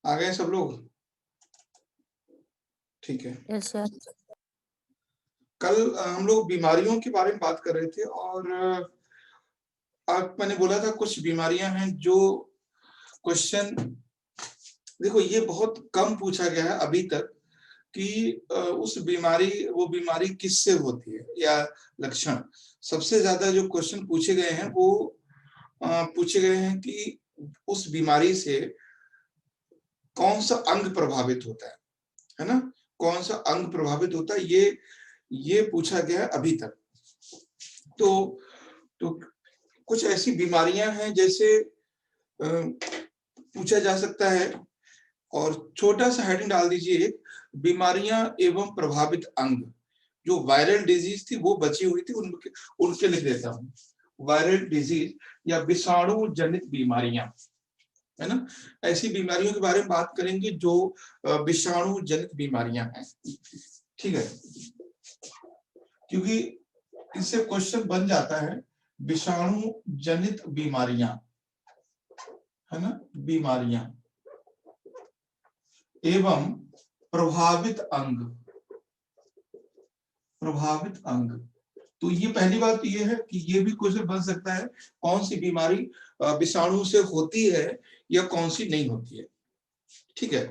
आ गए सब लोग? ठीक है। Yes sir. कल हम लोग बीमारियों के बारे में बात कर रहे थे और आज मैंने बोला था कुछ बीमारियां हैं जो क्वेश्चन, देखो ये बहुत कम पूछा गया है अभी तक कि वो बीमारी किससे होती है या लक्षण। सबसे ज्यादा जो क्वेश्चन पूछे गए हैं वो पूछे गए हैं कि उस बीमारी से कौन सा अंग प्रभावित होता है ना, कौन सा अंग प्रभावित होता है, ये पूछा गया है अभी तक। तो कुछ ऐसी बीमारियां हैं जैसे पूछा जा सकता है, और छोटा सा हेडिंग डाल दीजिए, बीमारियां एवं प्रभावित अंग। जो वायरल डिजीज थी वो बची हुई थी, उनके लिख देता हूँ, वायरल डिजीज या विषाणु जनित बीमारियां, है ना। ऐसी बीमारियों के बारे में बात करेंगे जो विषाणु जनित बीमारियां हैं, ठीक है, क्योंकि इससे क्वेश्चन बन जाता है विषाणु जनित बीमारियां, है ना, बीमारियां एवं प्रभावित अंग, प्रभावित अंग। तो ये पहली बात तो ये है कि ये भी क्वेश्चन बन सकता है कौन सी बीमारी विषाणु से होती है या कौन सी नहीं होती है, ठीक है।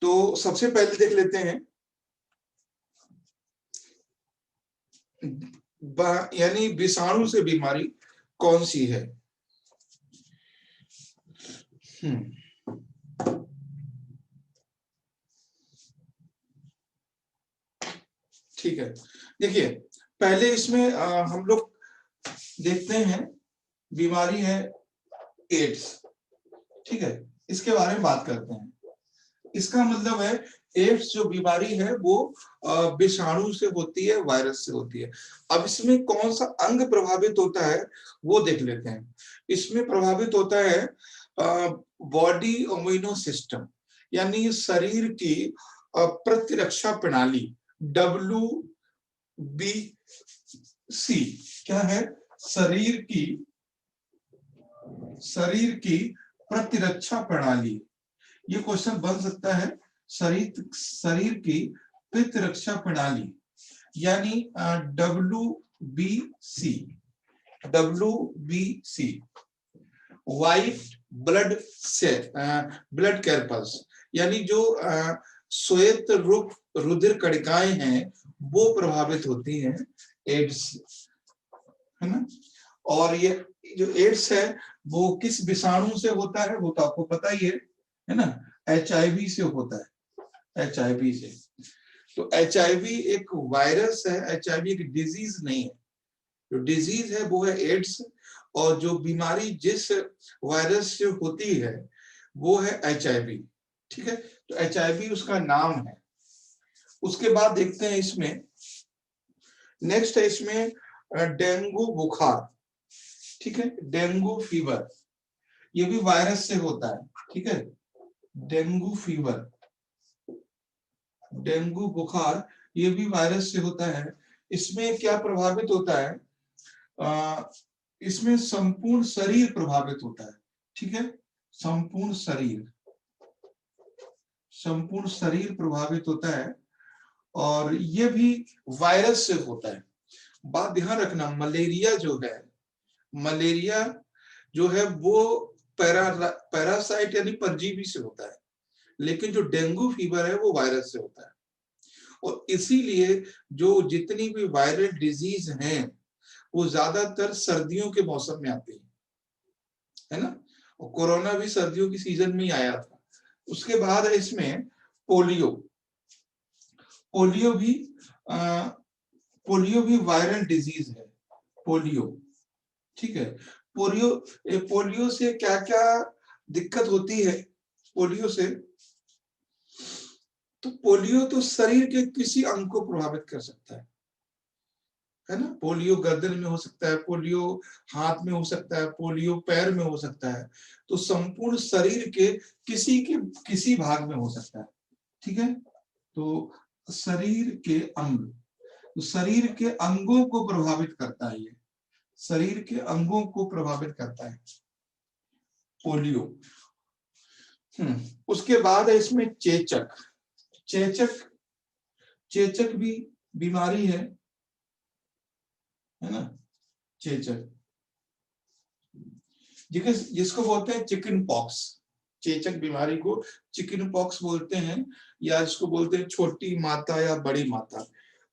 तो सबसे पहले देख लेते हैं यानी विषाणु से बीमारी कौन सी है। ठीक है, देखिए पहले इसमें हम लोग देखते हैं बीमारी है एड्स, ठीक है, इसके बारे में बात करते हैं। इसका मतलब है एड्स जो बीमारी है वो विषाणु से होती है, वायरस से होती है। अब इसमें कौन सा अंग प्रभावित होता है वो देख लेते हैं। इसमें प्रभावित होता है बॉडी इम्यूनो सिस्टम, यानी शरीर की प्रतिरक्षा प्रणाली, WBC। क्या है? शरीर की प्रतिरक्षा प्रणाली। ये क्वेश्चन बन सकता है, शरीर की प्रतिरक्षा प्रणाली यानी WBC, व्हाइट ब्लड कैर्पस, यानी जो श्वेत रुधिर कणिकाएं हैं वो प्रभावित होती हैं एड्स, है ना। और ये जो एड्स है वो किस विषाणु से होता है वो तो आपको पता ही है ना, HIV से होता है, HIV से। तो HIV एक वायरस है, HIV एक डिजीज नहीं है। जो डिजीज है वो है एड्स, और जो बीमारी जिस वायरस से होती है वो है HIV, ठीक है। तो HIV उसका नाम है। उसके बाद देखते हैं इसमें नेक्स्ट है इसमें डेंगू बुखार, ठीक है, डेंगू फीवर, ये भी वायरस से होता है, ठीक है। डेंगू फीवर, डेंगू बुखार, ये भी वायरस से होता है। इसमें क्या प्रभावित होता है? इसमें संपूर्ण शरीर प्रभावित होता है, ठीक है, संपूर्ण शरीर प्रभावित होता है, और ये भी वायरस से होता है। बात ध्यान रखना, मलेरिया जो है वो पैरासाइट यानी परजीवी से होता है, लेकिन जो डेंगू फीवर है वो वायरस से होता है। और इसीलिए जो जितनी भी वायरल डिजीज हैं वो ज्यादातर सर्दियों के मौसम में आती है ना। और कोरोना भी सर्दियों की सीजन में ही आया था। उसके बाद है इसमें पोलियो, पोलियो भी वायरल डिजीज है, पोलियो, ठीक है। पोलियो से क्या क्या दिक्कत होती है? पोलियो से तो पोलियो तो शरीर के किसी अंग को प्रभावित कर सकता है ना। पोलियो गर्दन में हो सकता है, पोलियो हाथ में हो सकता है, पोलियो पैर में हो सकता है। तो संपूर्ण शरीर के किसी भाग में हो सकता है, ठीक है। तो शरीर के अंग, तो शरीर के अंगों को प्रभावित करता है, ये शरीर के अंगों को प्रभावित करता है। पोलियो। उसके बाद है इसमें चेचक। चेचक भी बीमारी है ना, चेचक जिसको बोलते हैं चिकन पॉक्स। चेचक बीमारी को चिकन पॉक्स बोलते हैं, या इसको बोलते हैं छोटी माता या बड़ी माता।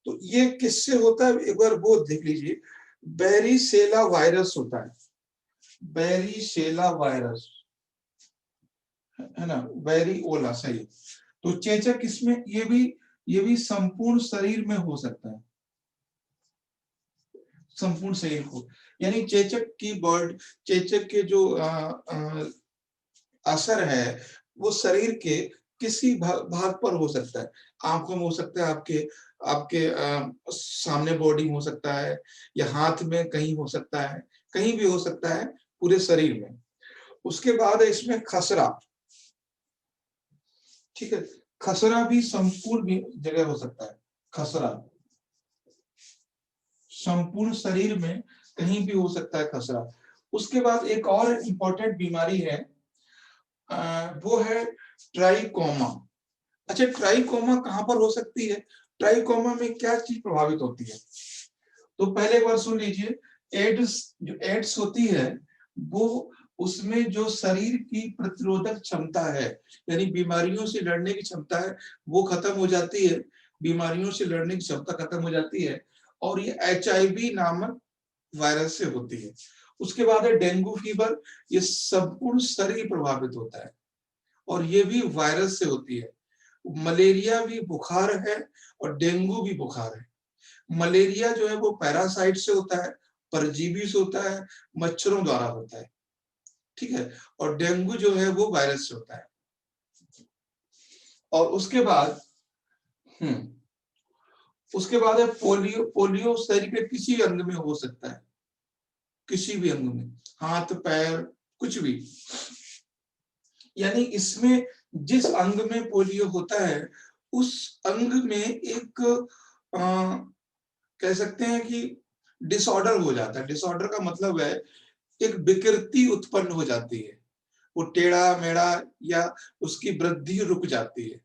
तो ये किससे होता है, एक बार वो देख लीजिए। बैरीसेला वायरस होता है, बैरीसेला वायरस है ना, बैरीओला, सही। तो चेचक इसमें ये भी संपूर्ण शरीर में हो सकता है, संपूर्ण शरीर को। यानी चेचक के जो असर है वो शरीर के किसी भाग पर हो सकता है। आंखों में हो सकता है, आपके आपके सामने बॉडी हो सकता है, या हाथ में कहीं हो सकता है, कहीं भी हो सकता है, पूरे शरीर में। उसके बाद है इसमें खसरा। ठीक है, खसरा भी संपूर्ण भी जगह हो सकता है। खसरा संपूर्ण शरीर में कहीं भी हो सकता है, खसरा। उसके बाद एक और इंपॉर्टेंट बीमारी है, वो है ट्राइकोमा। अच्छा, ट्राइकोमा कहां पर हो सकती है, ट्राइकोमा में क्या चीज प्रभावित होती है? तो पहले बार सुन लीजिए। एड्स होती है वो, उसमें जो शरीर की प्रतिरोधक क्षमता है, यानी बीमारियों से लड़ने की क्षमता है, वो खत्म हो जाती है। बीमारियों से लड़ने की क्षमता खत्म हो जाती है, और ये HIV नामक वायरस से होती है। उसके बाद है डेंगू फीवर। ये संपूर्ण शरीर प्रभावित होता है, और ये भी वायरस से होती है। मलेरिया भी बुखार है, और डेंगू भी बुखार है। मलेरिया जो है वो पैरासाइट से होता है, परजीवी से होता है, मच्छरों द्वारा होता है। ठीक है, और डेंगू जो है वो वायरस से होता है। और उसके बाद है पोलियो। पोलियो शरीर के किसी अंग में हो सकता है, किसी भी अंग में, हाथ पैर कुछ भी। यानी इसमें जिस अंग में पोलियो होता है, उस अंग में एक कह सकते हैं कि डिसऑर्डर हो जाता है। डिसऑर्डर का मतलब है एक विकृति उत्पन्न हो जाती है, वो टेढ़ा मेढ़ा या उसकी वृद्धि रुक जाती है।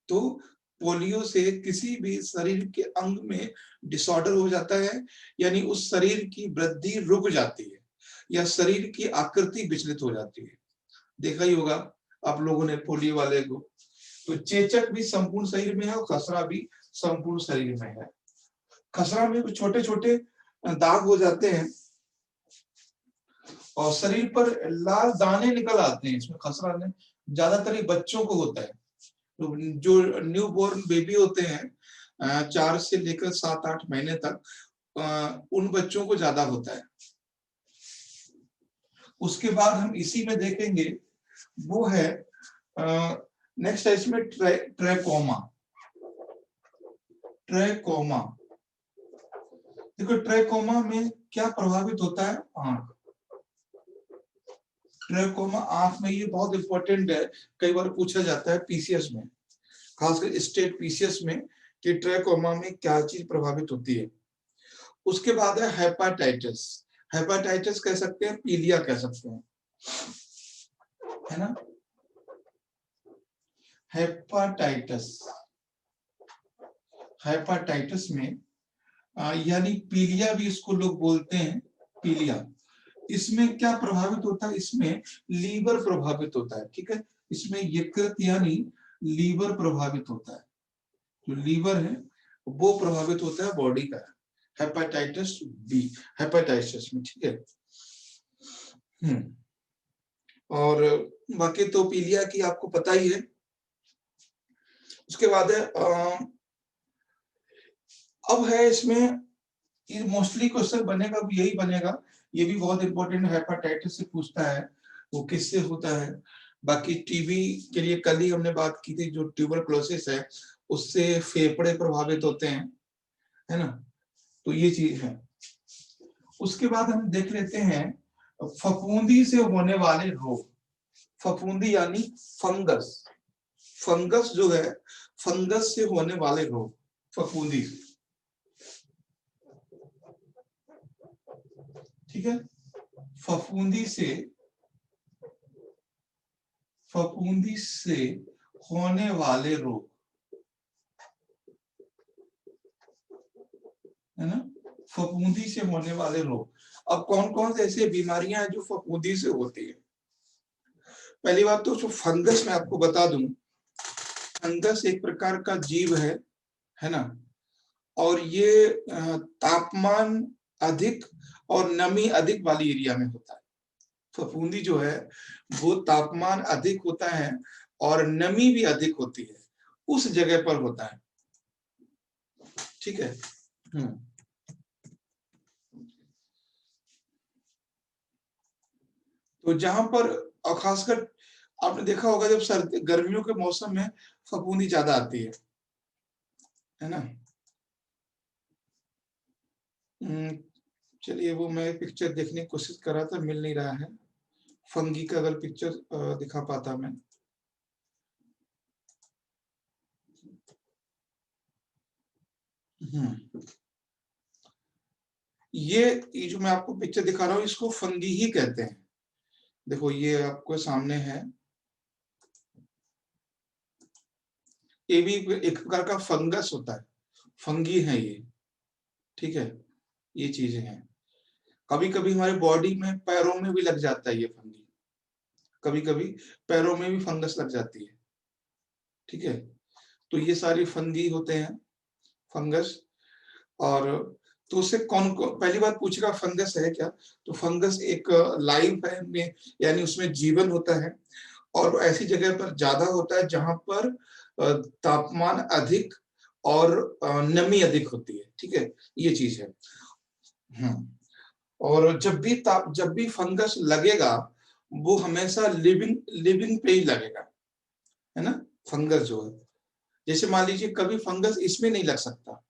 तो पोलियो से किसी भी शरीर के अंग में डिसऑर्डर हो जाता है, यानी उस शरीर की वृद्धि रुक जाती है, या शरीर की आकृति विचलित हो जाती है। देखा ही होगा आप लोगों ने पोलियो वाले को। तो चेचक भी संपूर्ण शरीर में है, और खसरा भी संपूर्ण शरीर में है। खसरा में छोटे छोटे दाग हो जाते हैं, और शरीर पर लाल दाने निकल आते हैं। इसमें खसरा में ज्यादातर ये बच्चों को होता है। तो जो न्यू बोर्न बेबी होते हैं 4 से लेकर 7-8 महीने तक, उन बच्चों को ज्यादा होता है। उसके बाद हम इसी में देखेंगे, वो है नेक्स्ट है इसमें ट्रैकोमा। ट्रैकोमा, देखो ट्रैकोमा में क्या प्रभावित होता है, आंख। ट्रैकोमा आंख में, ये बहुत इंपॉर्टेंट है, कई बार पूछा जाता है पीसीएस में, खासकर स्टेट पीसीएस में, कि ट्रैकोमा में क्या चीज प्रभावित होती है। उसके बाद है हेपाटाइटिस। हेपाटाइटिस कह सकते हैं, पीलिया कह सकते हैं, है ना। हेपाटाइटिस, हेपाटाइटिस में यानी पीलिया भी इसको लोग बोलते हैं, पीलिया। इसमें क्या प्रभावित होता है, इसमें लीवर प्रभावित होता है। ठीक है, इसमें यकृत यानी लीवर प्रभावित होता है। जो लीवर है वो प्रभावित होता है बॉडी का, हेपाटाइटिस बी, हेपाटाइटिस में। ठीक है। और बाकी तो पीलिया की आपको पता ही है। उसके बाद है अब है इसमें, ये मोस्टली क्वेश्चन बनेगा यही बनेगा, ये भी बहुत इंपॉर्टेंट, हेपाटाइटिस से पूछता है, वो किससे होता है। बाकी टीबी के लिए कल ही हमने बात की थी, जो ट्यूबरकुलोसिस है उससे फेफड़े प्रभावित होते हैं, है ना। तो ये चीज है। उसके बाद हम देख लेते हैं फफूंदी से होने वाले रोग। फफूंदी यानी फंगस, फंगस जो है, फंगस से होने वाले रोग, फफूंदी। ठीक है, फफूंदी से फफूंदी से होने वाले रोग, है ना, फफूंदी से होने वाले रोग। अब कौन कौन से ऐसी बीमारियां हैं जो फफूंदी से होती है? पहली बात तो जो फंगस, मैं आपको बता दूं, फंगस एक प्रकार का जीव है ना, और ये तापमान अधिक और नमी अधिक वाली एरिया में होता है। फफूंदी जो है वो तापमान अधिक होता है और नमी भी अधिक होती है, उस जगह पर होता है। ठीक है। तो जहां पर, और खासकर आपने देखा होगा जब सर्दी गर्मियों के मौसम में फफूंदी ज्यादा आती है ना। चलिए, वो मैं पिक्चर देखने की कोशिश कर रहा था, मिल नहीं रहा है। फंगी का अगर पिक्चर दिखा पाता मैं। ये जो मैं आपको पिक्चर दिखा रहा हूँ, इसको फंगी ही कहते हैं। देखो, ये आपको सामने है, ये भी एक प्रकार का फंगस होता है, फंगी है ये। ठीक है, ये चीजें हैं। कभी कभी हमारे बॉडी में, पैरों में भी लग जाता है ये फंगी, कभी कभी पैरों में भी फंगस लग जाती है। ठीक है, तो ये सारी फंगी होते हैं, फंगस। और तो उससे कौन कौन, पहली बात पूछेगा फंगस है क्या, तो फंगस एक लाइव है में, यानी उसमें जीवन होता है, और ऐसी जगह पर ज्यादा होता है जहां पर तापमान अधिक और नमी अधिक होती है। ठीक है, ये चीज है। और जब भी फंगस लगेगा, वो हमेशा लिविंग लिविंग पे ही लगेगा, है ना। फंगस जो है, जैसे मान लीजिए कभी फंगस इसमें नहीं लग सकता,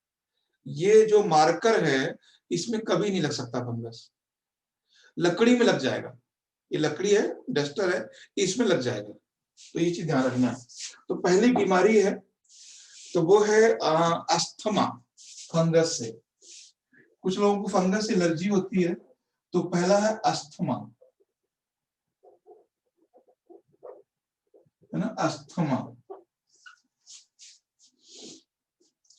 ये जो मार्कर है इसमें कभी नहीं लग सकता फंगस, लकड़ी में लग जाएगा। ये लकड़ी है, डस्टर है, इसमें लग जाएगा। तो ये चीज ध्यान रखना है। तो पहली बीमारी है, तो वो है अस्थमा, फंगस से। कुछ लोगों को फंगस से एलर्जी होती है, तो पहला है अस्थमा, है ना, अस्थमा।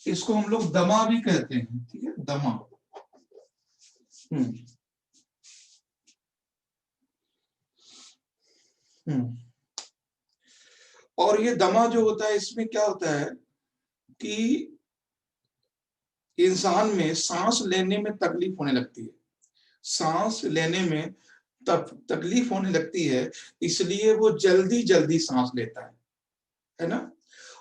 इसको हम लोग दमा भी कहते हैं। ठीक है, दमा। हम्म हम्म और ये दमा जो होता है, इसमें क्या होता है कि इंसान में सांस लेने में तकलीफ होने लगती है, सांस लेने में तकलीफ होने लगती है, इसलिए वो जल्दी जल्दी सांस लेता है ना।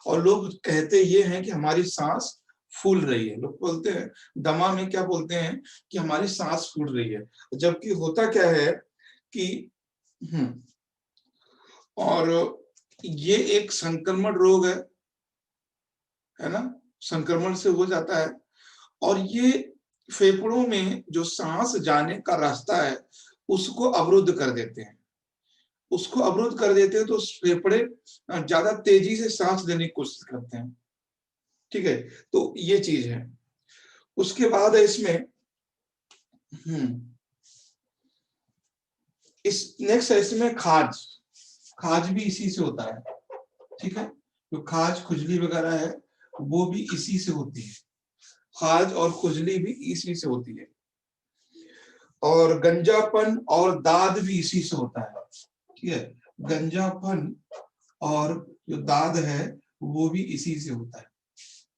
और लोग कहते ये हैं कि हमारी सांस फूल रही है, लोग बोलते हैं दमा में, क्या बोलते हैं कि हमारी सांस फूल रही है, जबकि होता क्या है कि और ये एक संक्रमण रोग है ना, संक्रमण से हो जाता है। और ये फेफड़ों में जो सांस जाने का रास्ता है उसको अवरुद्ध कर देते हैं, उसको अवरुद्ध कर देते हैं, तो फेफड़े ज्यादा तेजी से सांस लेने की कोशिश करते हैं। ठीक है, तो ये चीज है। उसके बाद है इसमें इस नेक्स्ट है इसमें खाज, खाज भी इसी से होता है। ठीक है, जो खाज खुजली वगैरह है वो भी इसी से होती है, खाज और खुजली भी इसी से होती है। और गंजापन और दाद भी इसी से होता है। ठीक है, गंजापन और जो दाद है वो भी इसी से होता है,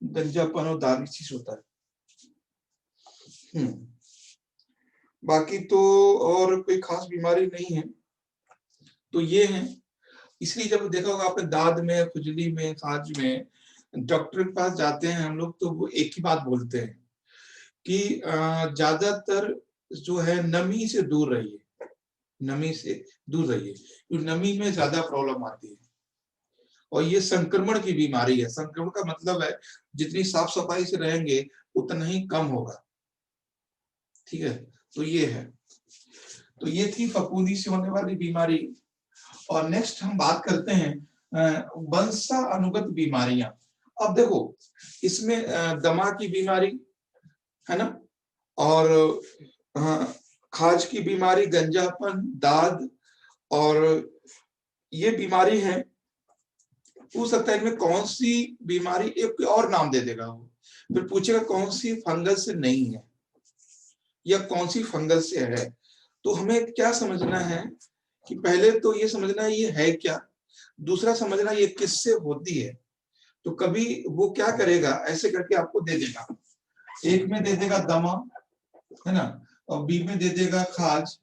गंजापन और दाद इसी से होता है। बाकी तो और कोई खास बीमारी नहीं है, तो ये है। इसलिए जब देखा होगा आपने, दाद में, खुजली में, खाज में डॉक्टर के पास जाते हैं हम लोग, तो वो एक ही बात बोलते हैं कि ज्यादातर जो है नमी से दूर रहिए, नमी से दूर रहिए, क्योंकि नमी में ज्यादा प्रॉब्लम आती है। और ये संक्रमण की बीमारी है, संक्रमण का मतलब है जितनी साफ सफाई से रहेंगे उतना ही कम होगा। ठीक है, तो ये है। तो ये थी फफूंदी से होने वाली बीमारी। और नेक्स्ट हम बात करते हैं वंशानुगत बीमारियां। अब देखो, इसमें दमा की बीमारी, है ना, और खाज की बीमारी, गंजापन, दाद, और ये बीमारी है, पूछ सकता है इनमें कौन सी बीमारी, एक और नाम दे देगा वो, फिर पूछेगा कौन सी फंगस से नहीं है या कौन सी फंगस से है। तो हमें क्या समझना है कि पहले तो ये समझना है ये है क्या, दूसरा समझना ये किससे होती है। तो कभी वो क्या करेगा, ऐसे करके आपको दे देगा, एक में दे देगा दमा, है ना, और बी में दे देगा खाज,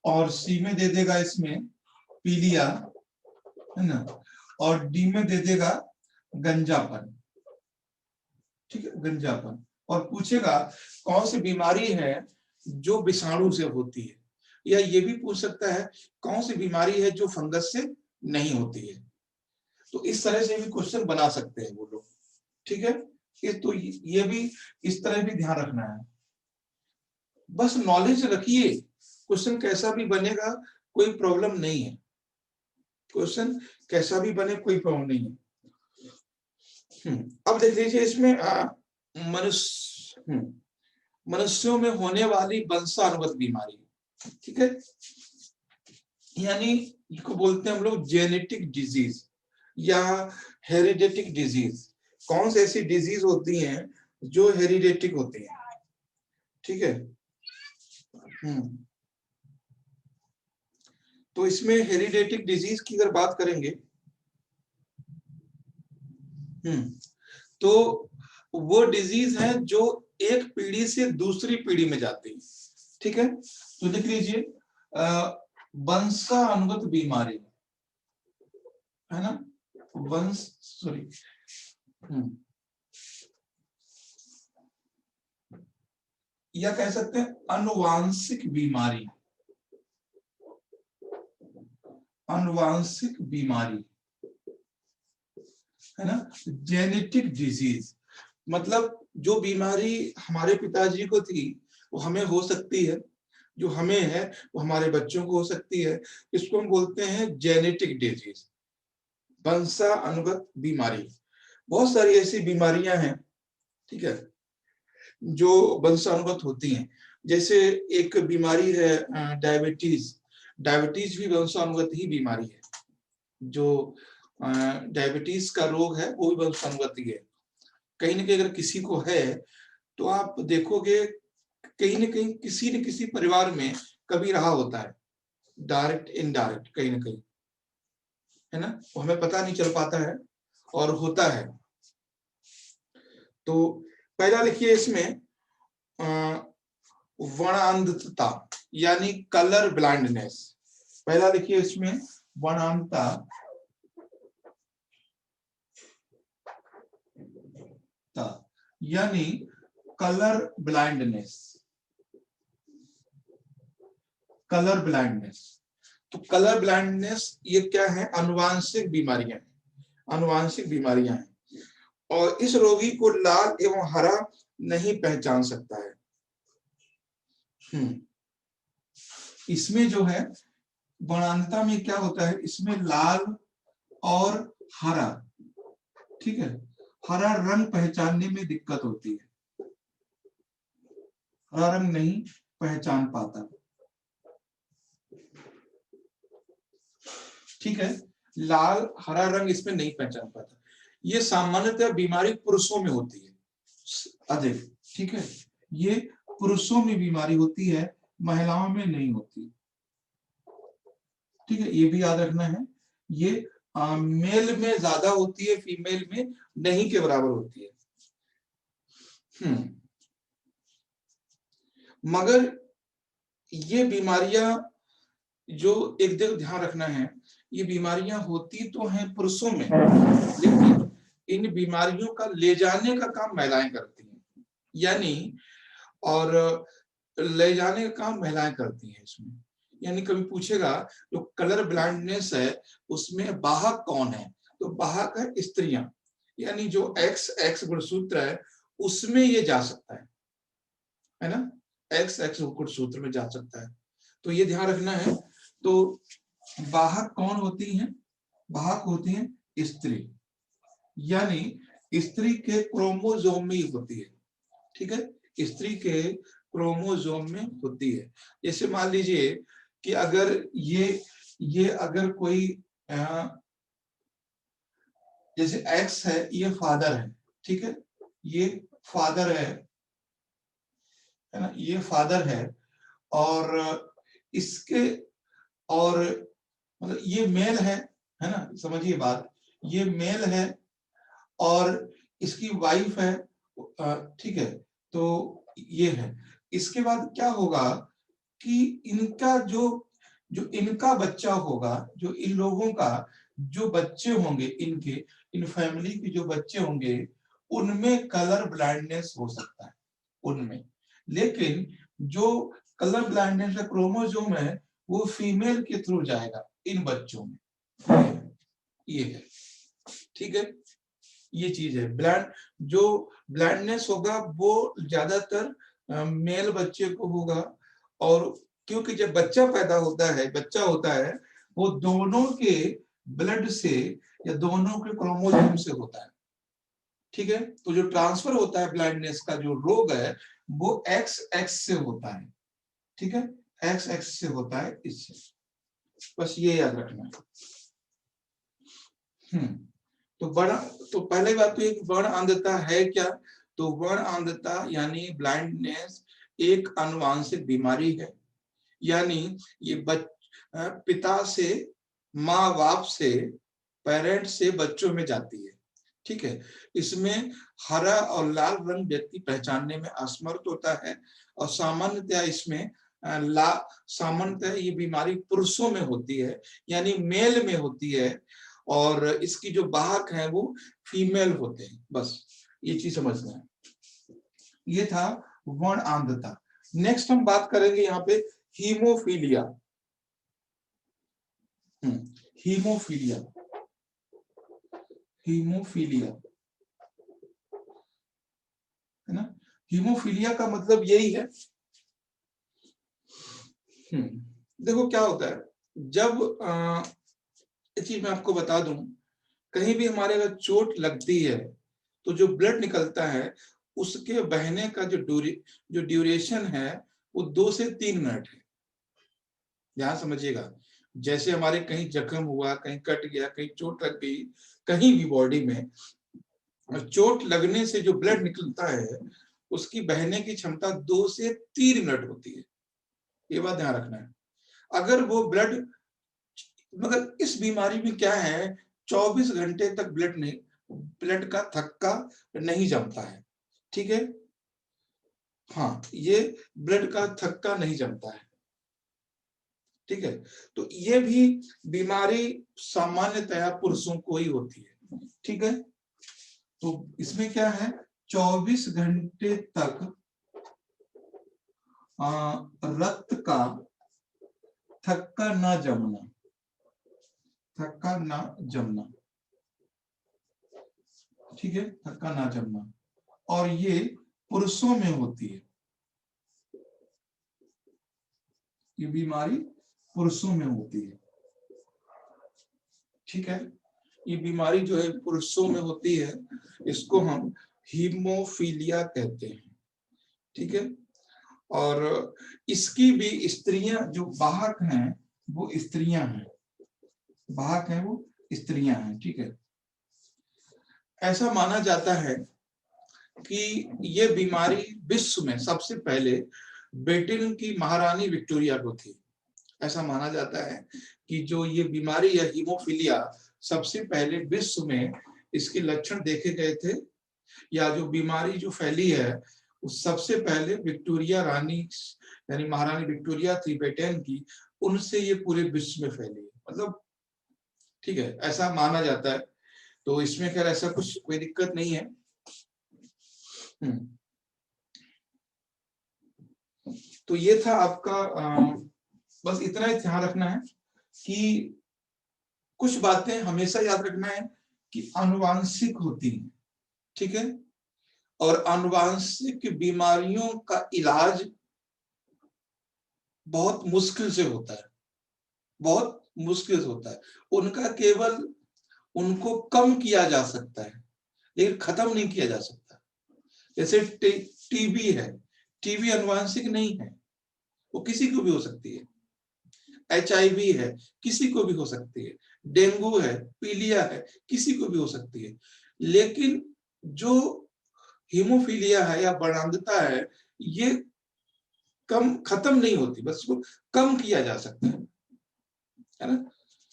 और सी में दे देगा इसमें पीलिया, है ना, और डी में दे देगा गंजापन। ठीक है, गंजापन। और पूछेगा कौन सी बीमारी है जो विषाणु से होती है, या ये भी पूछ सकता है कौन सी बीमारी है जो फंगस से नहीं होती है। तो इस तरह से भी क्वेश्चन बना सकते हैं वो लोग। ठीक है, तो ये भी इस तरह भी ध्यान रखना है। बस नॉलेज रखिए, क्वेश्चन कैसा भी बनेगा कोई प्रॉब्लम नहीं है, क्वेश्चन कैसा भी बने कोई प्रॉब्लम नहीं है। अब देख लीजिए इसमें मनुष्यों में होने वाली वंशानुगत बीमारी, ठीक है, यानी इसको बोलते हैं हम लोग जेनेटिक डिजीज या हेरिडेटिक डिजीज। कौन सी ऐसी डिजीज होती हैं जो हेरिडेटिक होती हैं, ठीक है। तो इसमें हेरिडेटिक डिजीज की अगर बात करेंगे, तो वो डिजीज है जो एक पीढ़ी से दूसरी पीढ़ी में जाती है। ठीक है, तो देख लीजिए वंशानुगत बीमारी, है ना, या कह सकते हैं अनुवांशिक बीमारी, अनुवांशिक बीमारी, है ना, जेनेटिक डिजीज। मतलब जो बीमारी हमारे पिताजी को थी वो हमें हो सकती है, जो हमें है वो हमारे बच्चों को हो सकती है। इसको हम बोलते हैं जेनेटिक डिजीज, वंशानुगत बीमारी। बहुत सारी ऐसी बीमारियां हैं, ठीक है, जो वंशानुगत होती हैं। जैसे एक बीमारी है डायबिटीज, डायबिटीज भी वंशानुगत ही बीमारी है। जो डायबिटीज का रोग है वो भी वंशानुगत ही है। कहीं ना कहीं अगर किसी को है तो आप देखोगे कहीं ना कहीं किसी न किसी परिवार में कभी रहा होता है, डायरेक्ट इनडायरेक्ट कहीं ना कहीं, है ना, वो हमें पता नहीं चल पाता है और होता है। तो पहला लिखिए इसमें वर्णांधता यानी कलर ब्लाइंडनेस। पहला लिखिए इसमें वर्णांधता यानी कलर ब्लाइंडनेस, कलर ब्लाइंडनेस। तो कलर ब्लाइंडनेस ये क्या है, अनुवांशिक बीमारियां हैं, अनुवांशिक बीमारियां हैं, और इस रोगी को लाल एवं हरा नहीं पहचान सकता है। इसमें जो है वर्णांधता में क्या होता है, इसमें लाल और हरा, ठीक है, हरा रंग पहचानने में दिक्कत होती है, हरा रंग नहीं पहचान पाता, ठीक है, लाल हरा रंग इसमें नहीं पहचान पाता। ये सामान्यतः बीमारी पुरुषों में होती है अधिक, ठीक है, ये पुरुषों में बीमारी होती है, महिलाओं में नहीं होती, ठीक है, ये भी याद रखना है। ये मेल में ज्यादा होती है, फीमेल में नहीं के बराबर होती है। मगर ये बीमारियां जो एक ध्यान रखना है, ये बीमारियां होती तो हैं पुरुषों में, लेकिन इन बीमारियों का ले जाने का काम महिलाएं करती हैं, यानी और ले जाने का काम महिलाएं करती हैं इसमें। यानी कभी पूछेगा जो कलर ब्लाइंडनेस है उसमें वाहक कौन है, तो वाहक है स्त्रियां, यानी जो एक्स एक्स गुणसूत्र है उसमें ये जा सकता है ना, एक्स एक्स गुणसूत्र में जा सकता है। तो ये ध्यान रखना है। तो वाहक कौन होती हैं, वाहक होती हैं स्त्री, यानी स्त्री के क्रोमोसोम में होती है, ठीक है, स्त्री के क्रोमोसोम में होती है। जैसे मान लीजिए कि अगर ये ये अगर कोई जैसे एक्स है, ये फादर है, ठीक है, ये फादर है ना, ये फादर है, और इसके और मतलब ये मेल है ना, समझिए बात, ये मेल है और इसकी वाइफ है, ठीक है, तो ये है। इसके बाद क्या होगा कि इनका जो जो इनका बच्चा होगा, जो इन लोगों का जो बच्चे होंगे, इनके इन फैमिली के जो बच्चे होंगे, उनमें कलर ब्लाइंडनेस हो सकता है उनमें। लेकिन जो कलर ब्लाइंडनेस का क्रोमोसोम है वो फीमेल के थ्रू जाएगा इन बच्चों में, ये है, ठीक है, ये चीज है। जो ब्लाइंडनेस होगा वो ज्यादातर मेल बच्चे को होगा, और क्योंकि जब बच्चा पैदा होता है, बच्चा होता है, वो दोनों के ब्लड से या दोनों के क्रोमोसोम से होता है, ठीक है। तो जो ट्रांसफर होता है ब्लाइंडनेस का जो रोग है वो एक्स एक्स से होता है, ठीक है, एक्स एक्स से होता है, इससे, बस ये याद रखना है। तो वर्ण, तो पहले बात तो एक वर्ण अंधता है क्या, तो वर्ण अंधता यानी ब्लाइंडनेस एक आनुवंशिक बीमारी है, यानी ये पिता से, माँ बाप से, पेरेंट से बच्चों में जाती है, ठीक है। इसमें हरा और लाल रंग व्यक्ति पहचानने में असमर्थ होता है, और सामान्यतया इसमें सामान्यतः ये बीमारी पुरुषों में होती है, यानी मेल में होती है, और इसकी जो वाहक है वो फीमेल होते हैं, बस ये चीज समझना है। ये था वर्ण अंधता। नेक्स्ट हम बात करेंगे यहाँ पे हीमोफीलिया। हीमोफीलिया, हीमोफीलिया है ना, हीमोफीलिया का मतलब यही है। देखो क्या होता है, जब एक चीज मैं आपको बता दूं, कहीं भी हमारे अगर चोट लगती है तो जो ब्लड निकलता है उसके बहने का जो ड्यूरेशन है वो 2 से 3 मिनट है। ध्यान समझिएगा, जैसे हमारे कहीं जख्म हुआ, कहीं कट गया, कहीं चोट लग गई, कहीं भी बॉडी में, और चोट लगने से जो ब्लड निकलता है उसकी बहने की क्षमता 2 से 3 मिनट होती है, ये बात ध्यान रखना है। अगर वो ब्लड, मगर इस बीमारी में क्या है, 24 घंटे तक ब्लड का थक्का नहीं जमता है, ठीक है, हाँ, ये ब्लड का थक्का नहीं जमता है, ठीक है। तो ये भी बीमारी सामान्यतया पुरुषों को ही होती है, ठीक है। तो इसमें क्या है, 24 घंटे तक रक्त का थक्का ना जमना, थक्का ना जमना, ठीक है, थक्का ना जमना, और ये पुरुषों में होती है, ये बीमारी पुरुषों में होती है, ठीक है। ये बीमारी जो है पुरुषों में होती है, इसको हम हीमोफीलिया कहते हैं, ठीक है। और इसकी भी स्त्रियां जो वाहक हैं वो स्त्रियां हैं, वाहक हैं वो स्त्रियां हैं, ठीक है। ऐसा माना जाता है कि ये बीमारी विश्व में सबसे पहले ब्रिटेन की महारानी विक्टोरिया को थी। ऐसा माना जाता है कि जो ये बीमारी है हीमोफीलिया, सबसे पहले विश्व में इसके लक्षण देखे गए थे, या जो बीमारी जो फैली है उस सबसे पहले विक्टोरिया रानी यानी महारानी विक्टोरिया थी ब्रिटेन की, उनसे ये पूरे विश्व में फैली है, मतलब, ठीक है, ऐसा माना जाता है। तो इसमें खैर ऐसा कुछ कोई दिक्कत नहीं है। तो ये था आपका, बस इतना ही ध्यान रखना है कि कुछ बातें हमेशा याद रखना है कि आनुवांशिक होती हैं, ठीक है, और आनुवांशिक बीमारियों का इलाज बहुत मुश्किल से होता है, बहुत मुश्किल से होता है। उनका केवल उनको कम किया जा सकता है, लेकिन खत्म नहीं किया जा सकता। जैसे टीबी है, टीबी आनुवांशिक नहीं है, वो किसी को भी हो सकती है, HIV है, किसी को भी हो सकती है, डेंगू है, पीलिया है, किसी को भी हो सकती है। लेकिन जो हीमोफीलिया है या वर्णांधता है, ये कम खत्म नहीं होती, बस इसको कम किया जा सकता है ना।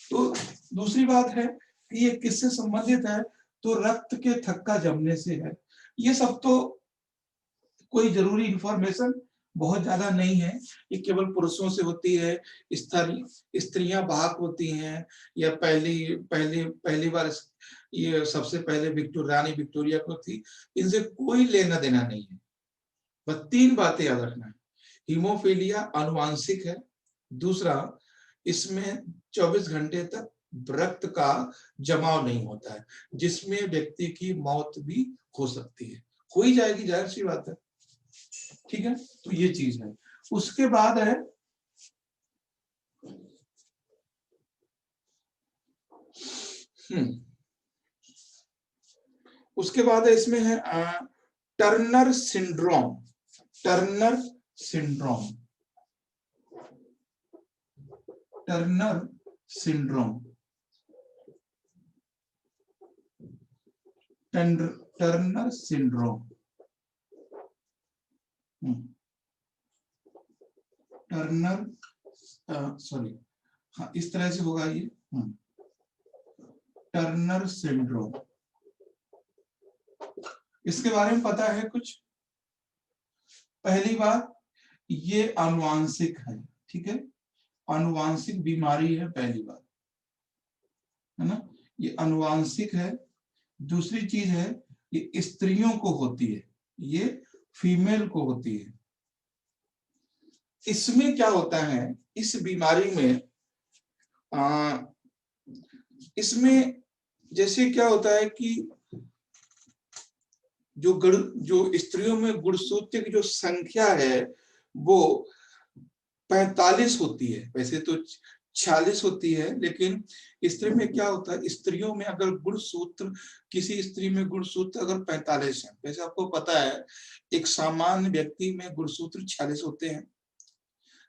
तो दूसरी बात है कि ये किससे संबंधित है, तो रक्त के थक्का जमने से है। ये सब तो कोई जरूरी इंफॉर्मेशन बहुत ज्यादा नहीं है, ये केवल पुरुषों से होती है, स्त्रियां वाहक होती हैं, या पहली पहली पहली बार ये सबसे पहले रानी विक्टोरिया को थी। इनसे कोई लेना देना नहीं है। बस 3 बातें याद रखना है। हीमोफीलिया आनुवांशिक है, दूसरा इसमें 24 घंटे तक रक्त का जमाव नहीं होता है, जिसमें व्यक्ति की मौत भी हो सकती है, हो ही जाएगी, जाहिर सी बात है, ठीक है। तो ये चीज है। उसके बाद है उसके बाद है इसमें है Turner syndrome. Turner syndrome, Turner syndrome, Turner syndrome, Turner sorry, हाँ इस तरह से होगा ये, टर्नर सिंड्रोम। इसके बारे में पता है कुछ? पहली बात, ये आनुवांशिक है, ठीक है, आनुवांशिक बीमारी है, पहली बात है ना, ये आनुवांशिक है। दूसरी चीज है, ये स्त्रियों को होती है, ये फीमेल को होती है। इसमें क्या होता है, इस बीमारी में इसमें जैसे क्या होता है कि जो स्त्रियों में गुणसूत्र की जो संख्या है वो 45 होती है, वैसे तो 46 होती है, लेकिन स्त्री में क्या होता है, स्त्रियों में अगर गुणसूत्र, किसी स्त्री में गुणसूत्र अगर 45 है, वैसे आपको पता है एक सामान्य व्यक्ति में गुणसूत्र 46 होते हैं,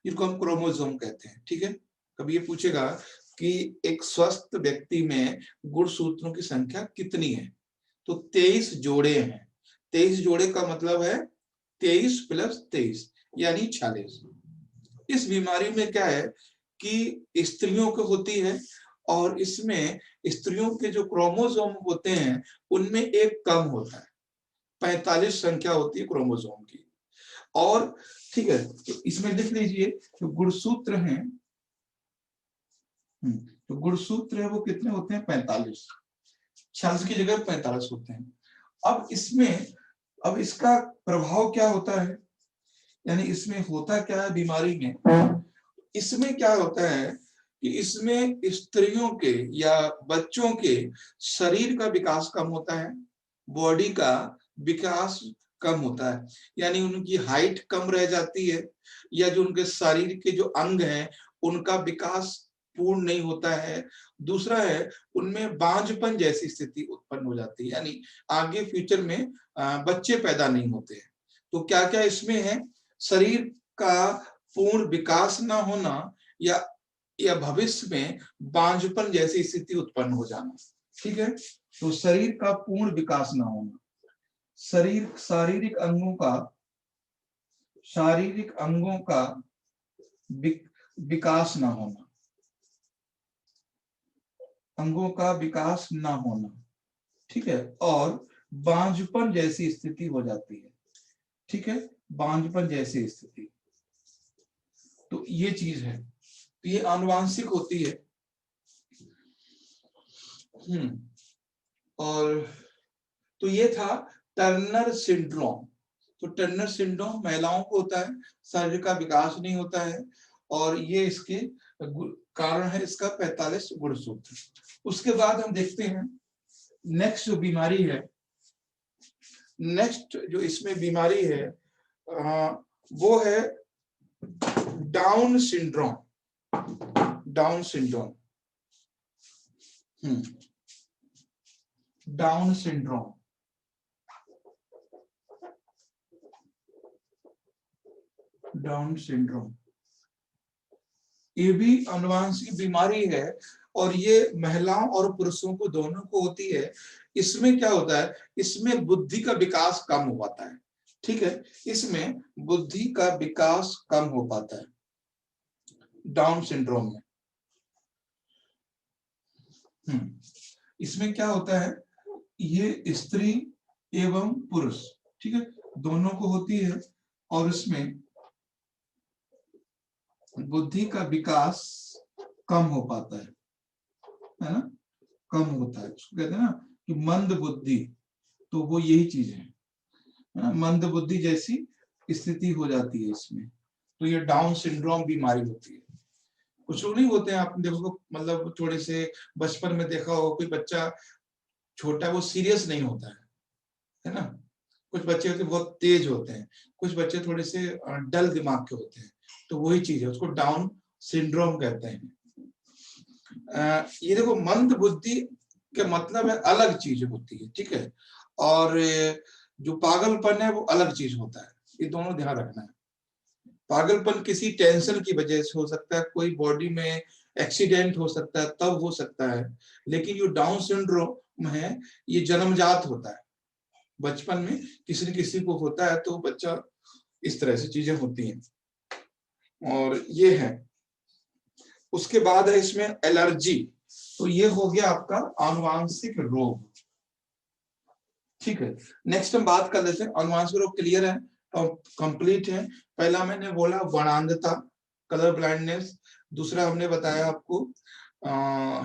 जिनको हम क्रोमोसोम कहते हैं, ठीक है। कभी ये पूछेगा कि एक स्वस्थ व्यक्ति में गुणसूत्रों की संख्या कितनी है, तो 23 जोड़े हैं। 23 जोड़े का मतलब है 23 + 23 यानी 46। इस बीमारी में क्या है कि स्त्रियों को होती है, और इसमें स्त्रियों के जो क्रोमोसोम होते हैं उनमें एक कम होता है, 45 संख्या होती है क्रोमोसोम की। और ठीक है, तो इसमें लिख लीजिए जो गुणसूत्र हैं, तो गुणसूत्र है वो कितने होते हैं, 45, 46 की जगह 45 होते हैं। अब इसमें, अब इसका प्रभाव क्या होता है, यानी इसमें होता क्या है बीमारी में, इसमें क्या होता है कि इसमें स्त्रियों के या बच्चों के शरीर का विकास कम होता है, बॉडी का विकास कम होता है, यानी उनकी हाइट कम रह जाती है, या जो उनके शरीर के जो अंग हैं उनका विकास पूर्ण नहीं होता है। दूसरा है, उनमें बांझपन जैसी स्थिति उत्पन्न हो जाती है, यानी आगे फ्यूचर में बच्चे पैदा नहीं होते हैं। तो क्या क्या इसमें है, शरीर का पूर्ण विकास ना होना, या भविष्य में बांझपन जैसी स्थिति उत्पन्न हो जाना, ठीक है। तो शरीर का पूर्ण विकास ना होना, शारीरिक अंगों का विकास ना होना, अंगों का विकास ना होना, ठीक है, और बांझपन जैसी स्थिति हो जाती है, ठीक है, बांझपन जैसी स्थिति। तो ये चीज है, ये आनुवांशिक होती है। और तो ये था टर्नर सिंड्रोम। तो टर्नर सिंड्रोम महिलाओं को होता है, शरीर का विकास नहीं होता है, और ये इसके कारण है इसका 45 गुणसूत्र। उसके बाद हम देखते हैं नेक्स्ट जो बीमारी है, नेक्स्ट जो इसमें बीमारी है वो है down syndrome. Down syndrome, down syndrome, down syndrome. ये भी अनुवांशिक बीमारी है और ये महिलाओं और पुरुषों को दोनों को होती है। इसमें क्या होता है, इसमें बुद्धि का विकास कम हो पाता है। ठीक है, इसमें बुद्धि का विकास कम हो पाता है डाउन सिंड्रोम में। इसमें क्या होता है, ये स्त्री एवं पुरुष, ठीक है, दोनों को होती है और इसमें बुद्धि का विकास कम हो पाता है ना, कम होता है। उसको कहते हैं ना कि मंद बुद्धि, तो वो यही चीज है ना, मंद बुद्धि जैसी स्थिति हो जाती है इसमें। तो ये डाउन सिंड्रोम बीमारी होती है। कुछ लोग नहीं होते हैं, आपने देखो मतलब थोड़े से बचपन में देखा हो, कोई बच्चा छोटा वो सीरियस नहीं होता है ना। कुछ बच्चे होते बहुत तेज होते हैं, कुछ बच्चे थोड़े से डल दिमाग के होते हैं, तो वही चीज है, उसको डाउन सिंड्रोम कहते हैं। ये देखो मंद बुद्धि के मतलब है अलग चीज होती है, ठीक है, और जो पागलपन है वो अलग चीज होता है, ये दोनों ध्यान रखना है। पागलपन किसी टेंशन की वजह से हो सकता है, कोई बॉडी में एक्सीडेंट हो सकता है तब हो सकता है, लेकिन जो डाउन सिंड्रोम है ये जन्मजात होता है, बचपन में किसी न किसी को होता है तो बच्चा इस तरह से चीजें होती हैं, और ये है। उसके बाद है इसमें एलर्जी, तो ये हो गया आपका आनुवांशिक रोग। ठीक है, नेक्स्ट हम बात कर लेते हैं आनुवांशिक रोग। क्लियर है, कंप्लीट है। पहला मैंने बोला वर्णांधता, कलर ब्लाइंडनेस, दूसरा हमने बताया आपको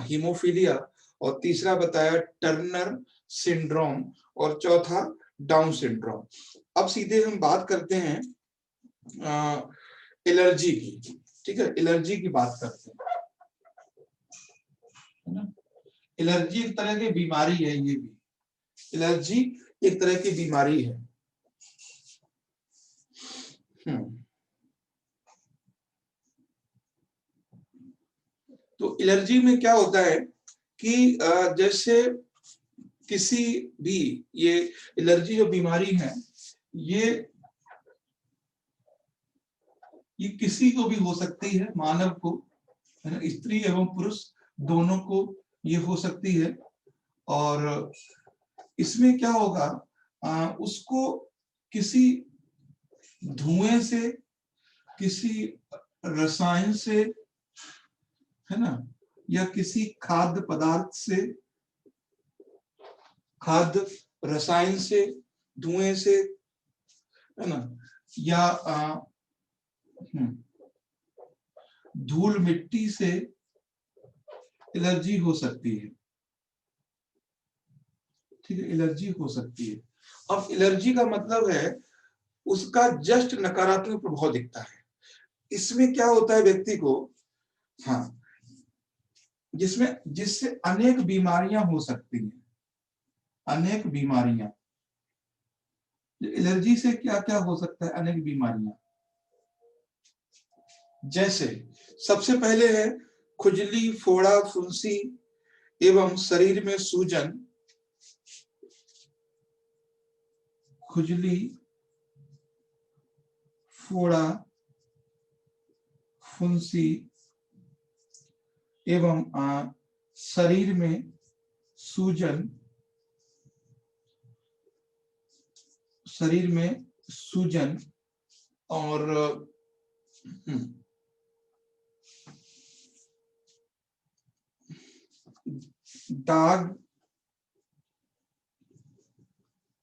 हीमोफीलिया, और तीसरा बताया टर्नर सिंड्रोम, और चौथा डाउन सिंड्रोम। अब सीधे हम बात करते हैं एलर्जी की। ठीक है, एलर्जी की बात करते हैं, है ना। एलर्जी एक तरह की बीमारी है, ये भी एलर्जी एक तरह की बीमारी है। तो एलर्जी में क्या होता है कि जैसे किसी भी, ये एलर्जी जो बीमारी है ये किसी को भी हो सकती है, मानव को, है ना, स्त्री एवं पुरुष दोनों को ये हो सकती है। और इसमें क्या होगा, उसको किसी धुएं से, किसी रसायन से, है ना, या किसी खाद्य पदार्थ से, खाद्य रसायन से, धुएं से, है ना, या धूल मिट्टी से एलर्जी हो सकती है। ठीक है, एलर्जी हो सकती है। अब एलर्जी का मतलब है उसका जस्ट नकारात्मक प्रभाव दिखता है। इसमें क्या होता है व्यक्ति को, हाँ, जिससे अनेक बीमारियां हो सकती हैं, अनेक बीमारियां। एलर्जी से क्या क्या हो सकता है, अनेक बीमारियां, जैसे सबसे पहले है खुजली, फोड़ा, फुंसी एवं शरीर में सूजन। खुजली, फोड़ा, फुंसी एवं शरीर में सूजन, शरीर में सूजन, और दाग,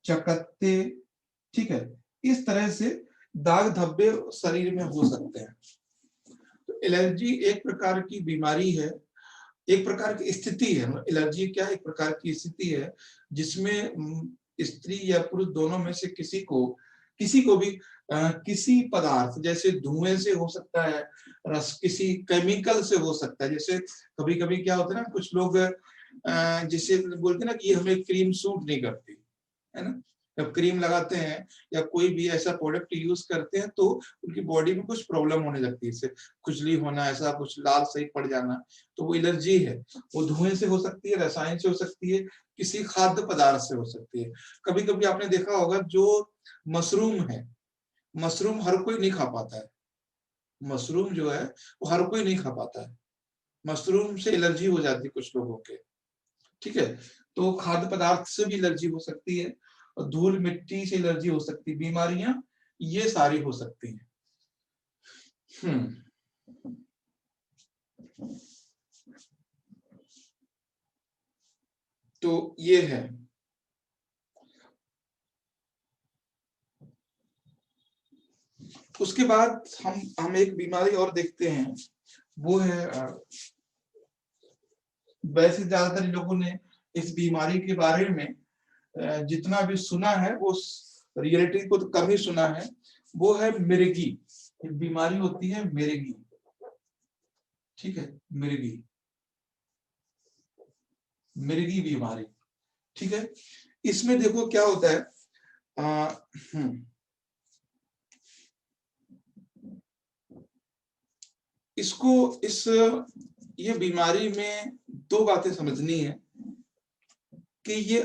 चकत्ते, ठीक है, इस तरह से दाग धब्बे शरीर में हो सकते हैं। तो एलर्जी एक प्रकार की बीमारी है, एक प्रकार की स्थिति है। एलर्जी क्या है, एक प्रकार की स्थिति है जिसमें स्त्री या पुरुष दोनों में से किसी को भी किसी पदार्थ, जैसे धुएं से हो सकता है, किसी केमिकल से हो सकता है। जैसे कभी कभी क्या होता है ना, कुछ लोग जिसे बोलते हैं ना कि हमें क्रीम सूट नहीं करती, है ना, जब क्रीम लगाते हैं या कोई भी ऐसा प्रोडक्ट यूज करते हैं तो उनकी बॉडी में कुछ प्रॉब्लम होने लगती है, इससे खुजली होना, ऐसा कुछ लाल सही पड़ जाना, तो वो एलर्जी है। वो धुएं से हो सकती है, रसायन से हो सकती है, किसी खाद्य पदार्थ से हो सकती है। कभी कभी आपने देखा होगा जो मशरूम है, मशरूम हर कोई नहीं खा पाता है, मशरूम जो है वो हर कोई नहीं खा पाता है, मशरूम से एलर्जी हो जाती है कुछ लोगों के, ठीक है। तो खाद्य पदार्थ से भी एलर्जी हो सकती है, और धूल मिट्टी से एलर्जी हो सकती है, बीमारियां ये सारी हो सकती हैं। तो ये है। उसके बाद हम एक बीमारी और देखते हैं, वो है वैसे ज्यादातर लोगों ने इस बीमारी के बारे में जितना भी सुना है वो रियलिटी को तो कम ही सुना है, वो है मिर्गी। एक बीमारी होती है मिर्गी, ठीक है, मिर्गी, मिर्गी बीमारी, ठीक है। इसमें देखो क्या होता है, इसको इस ये बीमारी में दो बातें समझनी है कि ये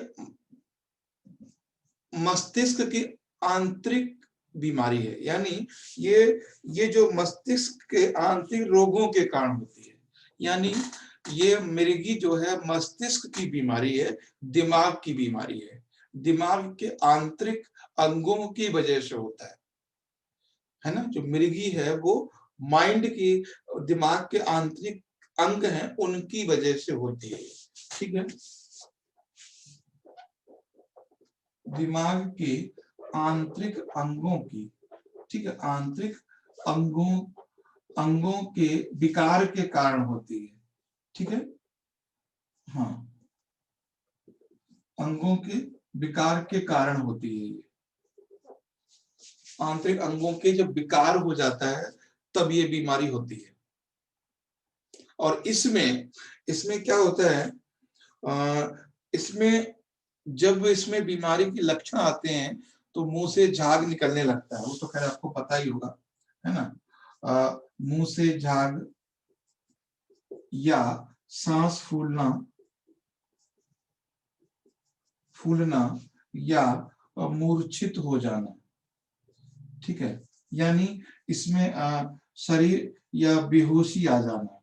मस्तिष्क की आंतरिक बीमारी है, यानी ये जो मस्तिष्क के आंतरिक रोगों के कारण होती है, यानी ये मिर्गी जो है मस्तिष्क की बीमारी है, दिमाग की बीमारी है, दिमाग के आंतरिक अंगों की वजह से होता है ना। जो मिर्गी है वो माइंड की, दिमाग के आंतरिक अंग हैं उनकी वजह से होती है, ठीक है। दिमाग के आंतरिक अंगों की, ठीक है, आंतरिक अंगों के विकार के कारण होती है, ठीक है। हाँ, अंगों के विकार के कारण होती है ये, आंतरिक अंगों के जब विकार हो जाता है तब ये बीमारी होती है। और इसमें इसमें क्या होता है, इसमें जब इसमें बीमारी के लक्षण आते हैं तो मुंह से झाग निकलने लगता है, वो तो खैर आपको पता ही होगा, है ना। मुंह से झाग या सांस फूलना या मूर्छित हो जाना, ठीक है, यानी इसमें शरीर या बेहोशी आ जाना,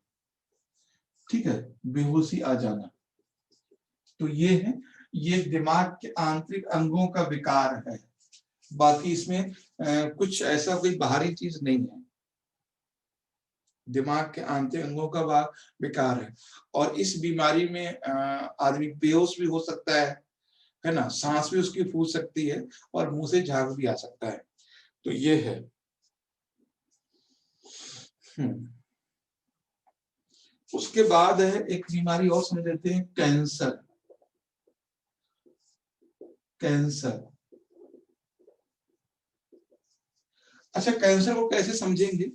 ठीक है, बेहोशी आ जाना। तो ये है, ये दिमाग के आंतरिक अंगों का विकार है, बाकी इसमें कुछ ऐसा कोई बाहरी चीज नहीं है, दिमाग के आंतरिक अंगों का विकार है। और इस बीमारी में आदमी बेहोश भी हो सकता है ना, सांस भी उसकी फूल सकती है और मुंह से झाग भी आ सकता है। तो ये है। उसके बाद है एक बीमारी और समझ लेते हैं, कैंसर। कैंसर, अच्छा कैंसर को कैसे समझेंगे?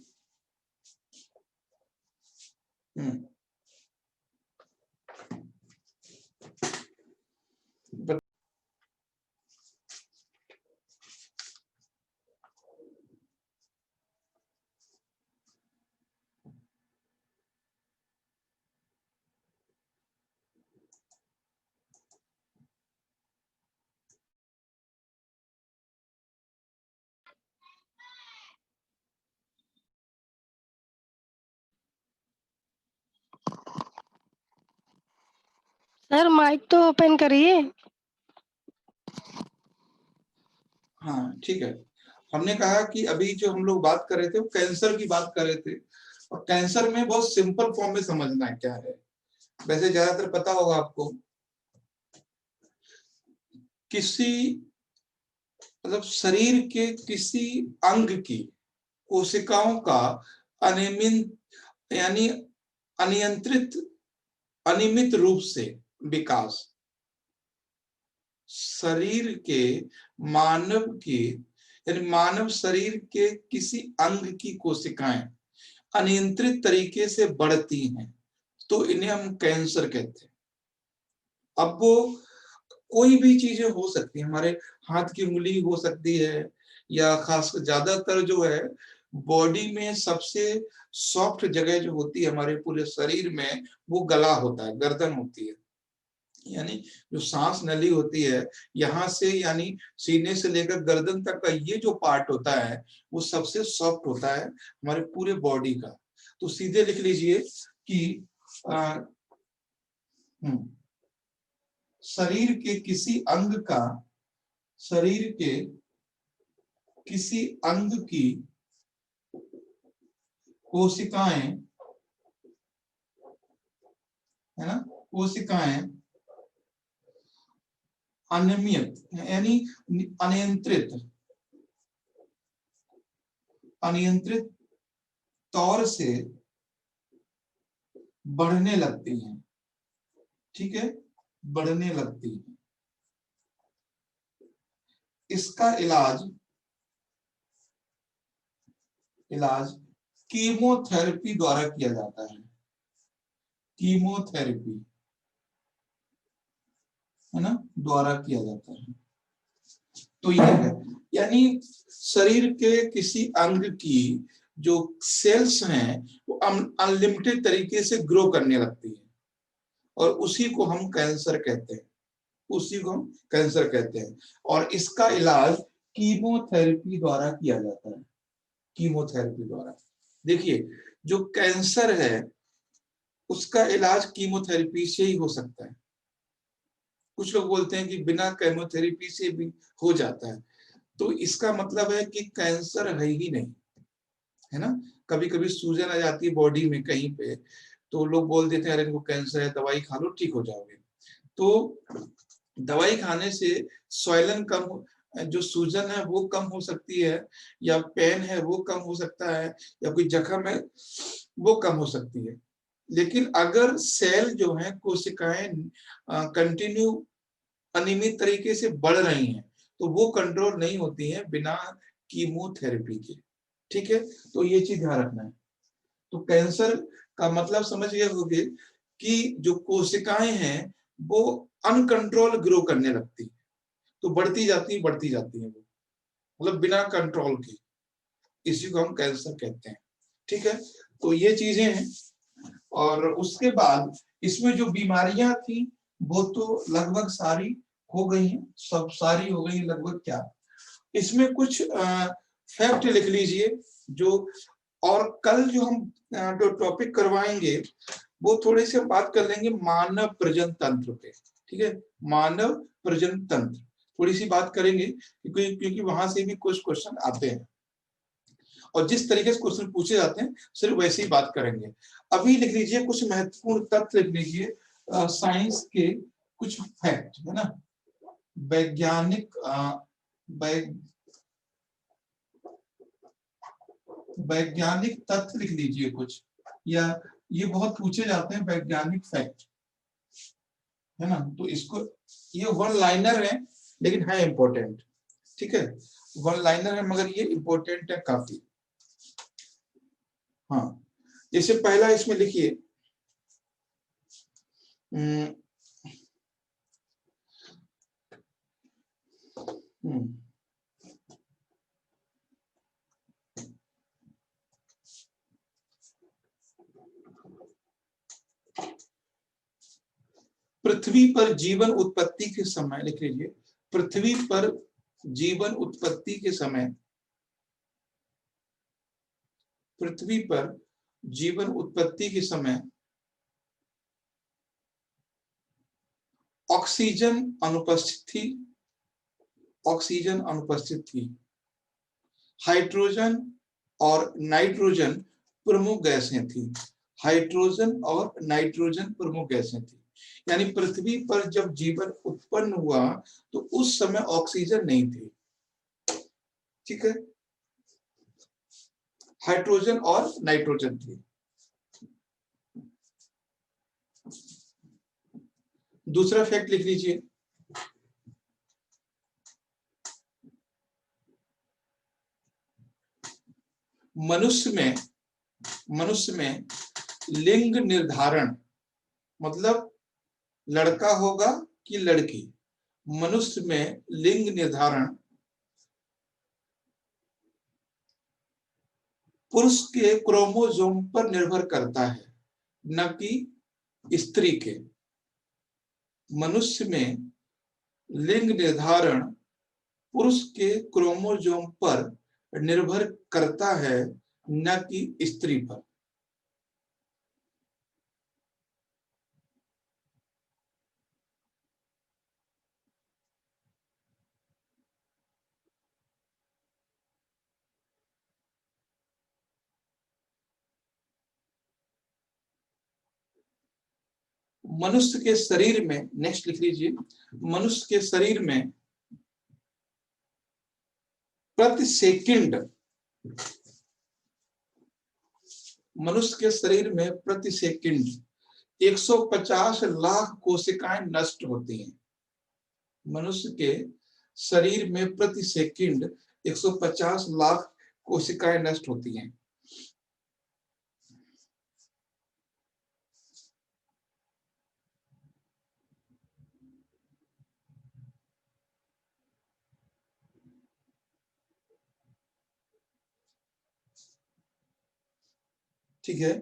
सर माइक तो ओपन करिए। हाँ ठीक है, हमने कहा कि अभी जो हम लोग बात कर रहे थे वो कैंसर की बात कर रहे थे, और कैंसर में बहुत सिंपल फॉर्म में समझना है क्या है। वैसे ज्यादातर पता होगा आपको, किसी मतलब शरीर के किसी अंग की कोशिकाओं का अनियमित यानी अनियंत्रित अनियमित रूप से विकास, शरीर के मानव के यानी मानव शरीर के किसी अंग की कोशिकाएं अनियंत्रित तरीके से बढ़ती हैं तो इन्हें हम कैंसर कहते हैं। अब वो कोई भी चीजें हो सकती है, हमारे हाथ की उंगली हो सकती है, या खास ज्यादातर जो है बॉडी में सबसे सॉफ्ट जगह जो होती है हमारे पूरे शरीर में वो गला होता है, गर्दन होती है। यानी जो सांस नली होती है, यहाँ से यानी सीने से लेकर गर्दन तक का ये जो पार्ट होता है वो सबसे सॉफ्ट होता है हमारे पूरे बॉडी का। तो सीधे लिख लीजिए कि शरीर के किसी अंग का, शरीर के किसी अंग की कोशिकाएं, है ना, कोशिकाएं अनियमित यानी अनियंत्रित अनियंत्रित तौर से बढ़ने लगती हैं। ठीक है, बढ़ने लगती है। इसका इलाज कीमोथेरेपी द्वारा किया जाता है। कीमोथेरेपी, है ना, द्वारा किया जाता है। तो ये है, यानी शरीर के किसी अंग की जो सेल्स हैं वो अनलिमिटेड तरीके से ग्रो करने लगती है और उसी को हम कैंसर कहते हैं, उसी को हम कैंसर कहते हैं। और इसका इलाज कीमोथेरेपी द्वारा किया जाता है। कीमोथेरेपी द्वारा, देखिए जो कैंसर है उसका इलाज कीमोथेरेपी से ही हो सकता है। कुछ लोग बोलते हैं कि बिना कीमोथेरेपी से भी हो जाता है, तो इसका मतलब है कि कैंसर है ही नहीं, है ना। कभी कभी सूजन आ जाती है बॉडी में कहीं पे, तो लोग बोल देते हैं अरे इनको कैंसर है, दवाई खा लो ठीक हो जाओगे। तो दवाई खाने से स्वैलन कम, जो सूजन है वो कम हो सकती है, या पेन है वो कम हो सकता है, या कोई जख्म है वो कम हो सकती है। लेकिन अगर सेल जो है, कोशिकाएं कंटिन्यू अनियमित तरीके से बढ़ रही हैं तो वो कंट्रोल नहीं होती हैं बिना कीमोथेरेपी के। ठीक है, तो ये चीज ध्यान रखना है। तो कैंसर का मतलब समझ गए होंगे कि जो कोशिकाएं हैं वो अनकंट्रोल ग्रो करने लगती, तो बढ़ती जाती है वो, मतलब बिना कंट्रोल के, इसी को हम कैंसर कहते हैं। ठीक है, तो ये चीजें हैं। और उसके बाद इसमें जो बीमारियां थी वो तो लगभग सारी हो गई हैं, सब सारी हो गई लगभग। क्या इसमें कुछ फैक्ट लिख लीजिए जो, और कल जो हम जो टॉपिक करवाएंगे वो थोड़ी सी हम बात कर लेंगे मानव प्रजनन तंत्र पे। ठीक है, मानव प्रजनन तंत्र थोड़ी सी बात करेंगे, क्योंकि वहां से भी कुछ क्वेश्चन आते हैं और जिस तरीके से क्वेश्चन पूछे जाते हैं सिर्फ वैसे ही बात करेंगे। अभी लिख लीजिए कुछ महत्वपूर्ण तथ्य लिख लीजिए, साइंस के कुछ फैक्ट, है ना, वैज्ञानिक वैज्ञानिक तथ्य लिख लीजिए कुछ, या ये बहुत पूछे जाते हैं वैज्ञानिक फैक्ट, है ना। तो इसको, ये वन लाइनर है लेकिन है इंपॉर्टेंट। ठीक है, वन लाइनर है मगर ये इंपॉर्टेंट है काफी। हाँ, जैसे पहला इसमें लिखिए, पृथ्वी पर जीवन उत्पत्ति के समय, लिख लीजिए, पृथ्वी पर जीवन उत्पत्ति के समय, पृथ्वी पर जीवन उत्पत्ति के समय ऑक्सीजन अनुपस्थित थी, ऑक्सीजन अनुपस्थित थी। हाइड्रोजन और नाइट्रोजन प्रमुख गैसें थी, हाइड्रोजन और नाइट्रोजन प्रमुख गैसें थी। यानी पृथ्वी पर जब जीवन उत्पन्न हुआ तो उस समय ऑक्सीजन नहीं थी। ठीक है, हाइड्रोजन और नाइट्रोजन थी। दूसरा फैक्ट लिख लीजिए, मनुष्य में लिंग निर्धारण, मतलब लड़का होगा कि लड़की, मनुष्य में लिंग निर्धारण पुरुष के क्रोमोसोम पर निर्भर करता है, न कि स्त्री के। मनुष्य में लिंग निर्धारण पुरुष के क्रोमोसोम पर निर्भर करता है, न कि स्त्री पर। मनुष्य के शरीर में, नेक्स्ट लिख लीजिए, मनुष्य के शरीर में प्रति सेकंड, मनुष्य के शरीर में प्रति सेकंड 150 लाख कोशिकाएं नष्ट होती हैं। मनुष्य के शरीर में प्रति सेकंड 150 लाख कोशिकाएं नष्ट होती हैं। ठीक है।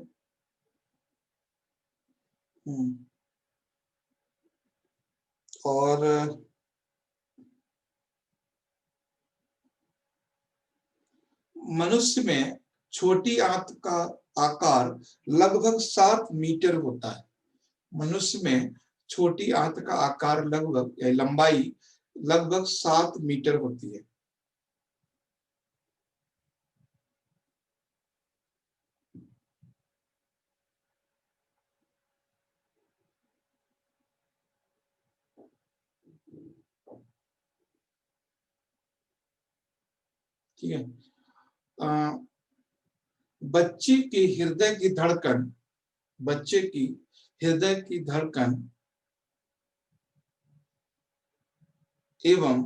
और मनुष्य में छोटी आंत का आकार लगभग 7 मीटर होता है। मनुष्य में छोटी आंत का आकार लगभग, या लंबाई लगभग 7 मीटर होती है। ठीक है। बच्चे की हृदय की धड़कन, बच्चे की हृदय की धड़कन एवं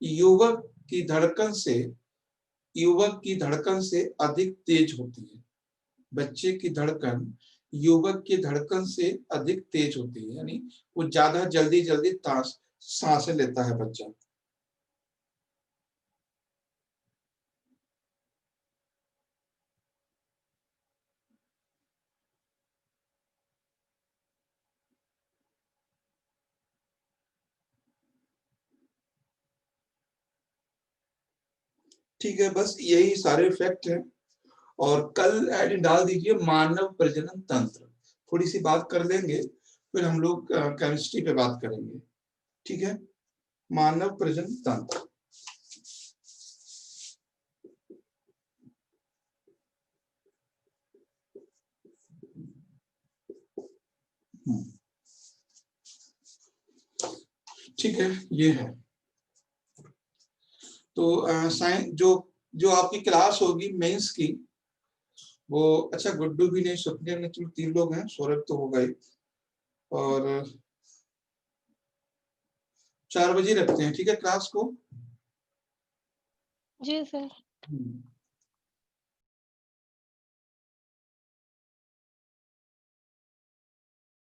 युवक की धड़कन से, युवक की धड़कन से अधिक तेज होती है। बच्चे की धड़कन युवक की धड़कन से अधिक तेज होती है, यानी वो ज्यादा जल्दी जल्दी सांसें लेता है बच्चा। ठीक है, बस यही सारे फैक्ट हैं। और कल ऐड डाल दीजिए मानव प्रजनन तंत्र, थोड़ी सी बात कर लेंगे, फिर हम लोग केमिस्ट्री पे बात करेंगे। ठीक है, मानव प्रजनन तंत्र। ठीक है, ये है। तो साइंस जो जो आपकी क्लास होगी मेंस की, वो, अच्छा गुड्डू भी नहीं, सुपने ने, चलो 3 लोग हैं, सौरभ तो हो गए। और 4 बजे रखते हैं, ठीक है, क्लास को। जी सर।